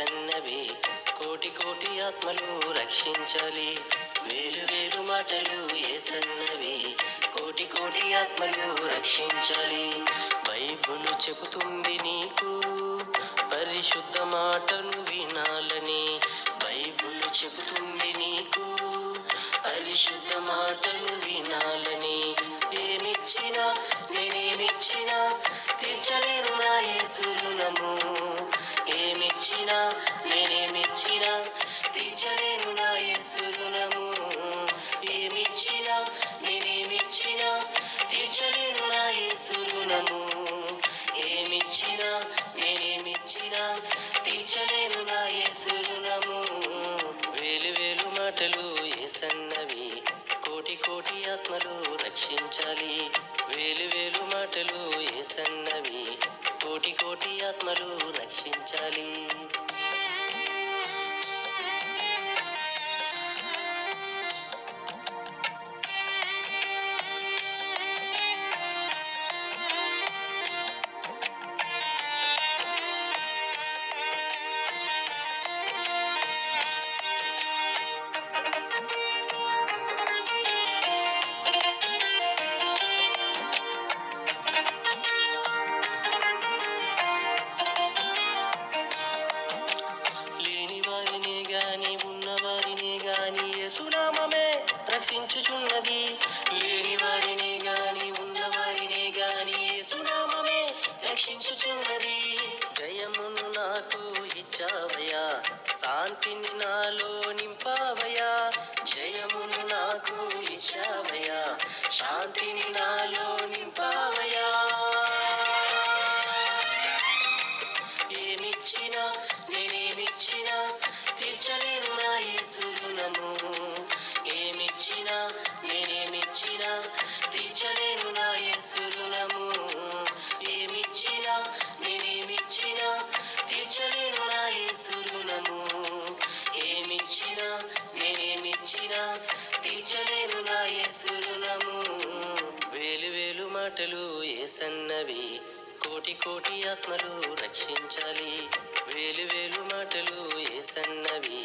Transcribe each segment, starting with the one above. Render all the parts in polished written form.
యేసన్నవి కోటి కోటి ఆత్మలు రక్షించాలి. వేలు వేలు మాటలు యేసన్నవి కోటి కోటి ఆత్మలు రక్షించాలి. బైబిలు చెబుతుంది నీకు పరిశుద్ధ మాటను వినాలని. బైబిలు చెబుతుంది నీకు పరిశుద్ధ మాటను వినాలని. ఏమిచ్చినా నేనేమిచ్చినా తీర్చలేను నా యేసు రుణము. ఏమిచ్చినా నేనేమిచ్చినా తీర్చలేను నా యేసు రుణము. ఏమిచ్చినా నేనేమిచ్చినా తీర్చలేను నా యేసు రుణము. ఏమిచ్చినా నేనేమిచ్చినా తీర్చలేను నా యేసు రుణము. వేలు వేలు మాటలు యేసన్నవి కోటి కోటి ఆత్మలు రక్షించాలి. వేలు వేలు మాటలు యేసన్నవి కోటి కోటి ఆత్మలు రక్షించాలి. యేసునామమే రక్షించుచున్నది. లేని వారినే గాని ఉన్నవారినే గాని యేసునామమే రక్షించుచున్నది. జయమును నాకు ఇచ్చావయ్యా, శాంతిని నాలో నింపావయ్యా. జయమును నాకు ఇచ్చావయ్యా, శాంతిని నాలో నింపావయ్యా. ఏమిచ్చినా నేనేమిచ్చినా తీర్చలేను నా యేసు రుణము. ఏమిచ్చినా నేనేమిచ్చినా తీర్చలేను నా యేసు రుణము. ఏమిచ్చినా నేనేమిచ్చినా తీర్చలేను నా యేసు రుణము. ఏమిచ్చినా నేనేమిచ్చినా తీర్చలేను నా యేసు రుణము. వేలు వేలు మాటలు యేసన్నవి కోటి కోటి ఆత్మలు రక్షించాలి. వేలు వేలు మాటలు యేసన్నవి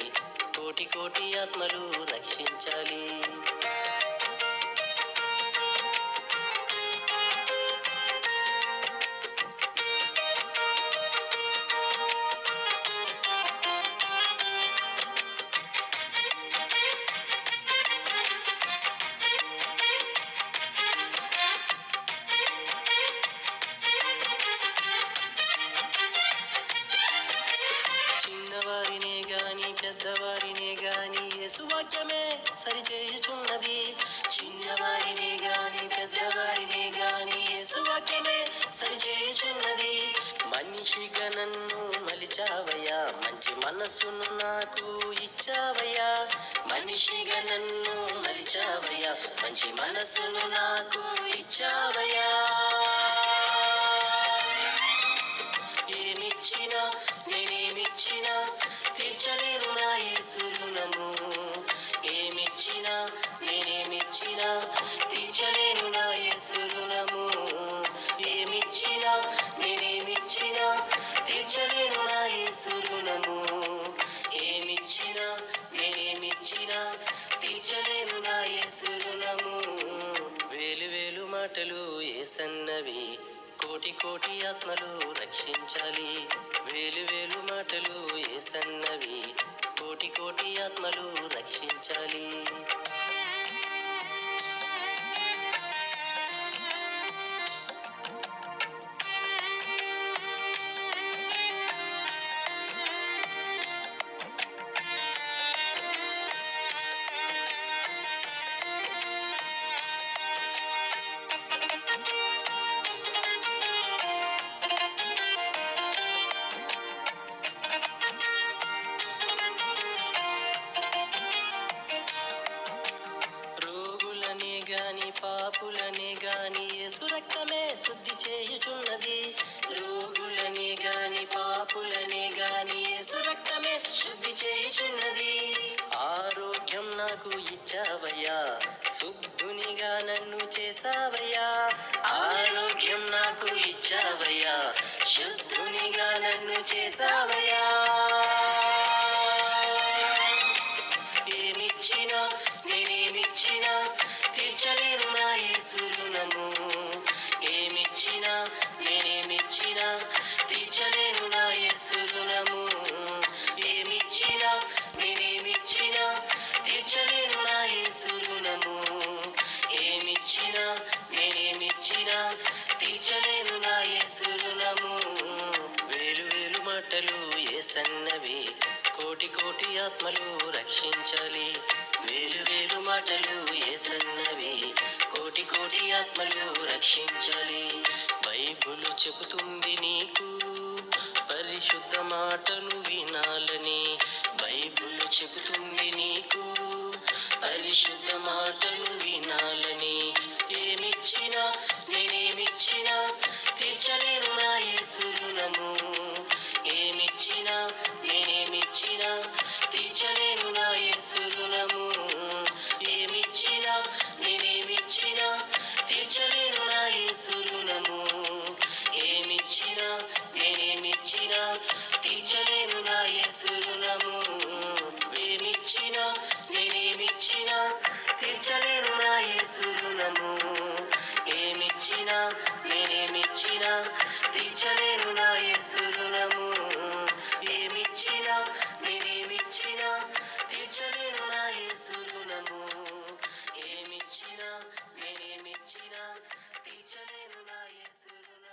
కోటి కోటి ఆత్మలు రక్షించాలి. చిన్నవారినే గాని పెద్దవారినే గాని యేసు వాక్యమే సరిచేయుచున్నది. చిన్నవారినే గాని పెద్దవారినే గాని యేసు వాక్యమే సరిచేయుచున్నది. మనిషిగా నన్ను మలిచావయ్యా, మంచి మనస్సును నాకు ఇచ్చావయ్యా. మనిషిగా నన్ను మలిచావయ్యా, మంచి మనస్సును నాకు ఇచ్చావయ్యా. ఏమిచ్చినా నేనేమిచ్చినా తీర్చలేను నా యేసు రుణము. ఏమిచ్చినా నేనేమిచ్చినా తీర్చలేను నా యేసు రుణము. ఏమిచ్చినా నేనేమిచ్చినా తీర్చలేను నా యేసు రుణము. ఏమిచ్చినా నేనేమిచ్చినా తీర్చలేను నా యేసు రుణము. వేలు వేలు మాటలు యేసన్నవి కోటి కోటి ఆత్మలు రక్షించాలి. వేలు వేలు మాటలు యేసన్నవి కోటి కోటి ఆత్మలు రక్షించాలి. పాపులనే గాని యేసు రక్తమే శుద్ధి చేయుచున్నది. రోగులనే గాని పాపులనే గాని యేసు రక్తమే శుద్ధి చేయుచున్నది. ఆరోగ్యం నాకు ఇచ్చావయ్యా, శుద్ధునిగా నన్ను చేసావయ్యా. ఆరోగ్యం నాకు ఇచ్చావయ్యా, శుద్ధునిగా నన్ను చేసావయ్యా. తీర్చలేను నా యేసు రుణము. ఏమిచ్చినా నేనేమిచ్చినా తీర్చలేను నా యేసు రుణము. ఏమిచ్చినా నేనేమిచ్చినా తీర్చలేను నా యేసు రుణము. ఏమిచ్చినా నేనేమిచ్చినా తీర్చలేను నా యేసు రుణము. వేలు వేలు మాటలు యేసన్నవి, కోటి కోటి ఆత్మలు రక్షించాలి. వేలు వేలు మాటలు యేసన్నవి, కోటి కోటి ఆత్మలు రక్షించాలి. బైబిలు చెబుతుంది నీకు పరిశుద్ధ మాటను వినాలని. బైబిలు చెబుతుంది నీకు పరిశుద్ధ మాటను వినాలని. ఏమిచ్చినా నేనేమిచ్చినా తీర్చలేను నా యేసు రుణము. ఏమిచ్చినా నేనేమిచ్చినా తీర్చలేను నా యేసు రుణము. ఏమిచ్చినా నేనేమిచ్చినా తీర్చలేను నా యేసు రుణము. ఏమిచ్చినా నేనేమిచ్చినా తీర్చలేను నా యేసు రుణము. ఏమిచ్చినా నేనేమిచ్చినా తీర్చలేను నా యేసు రుణము. ఏమిచ్చినా నేనేమిచ్చినా తీర్చలేను నా యేసు రుణము. ఏమిచ్చినా నేనేమిచ్చినా తీర్చలేను నా యేసు రుణము. ఏమిచ్చినా నేనేమిచ్చినా తీర్చలేను నా యేసు రుణము.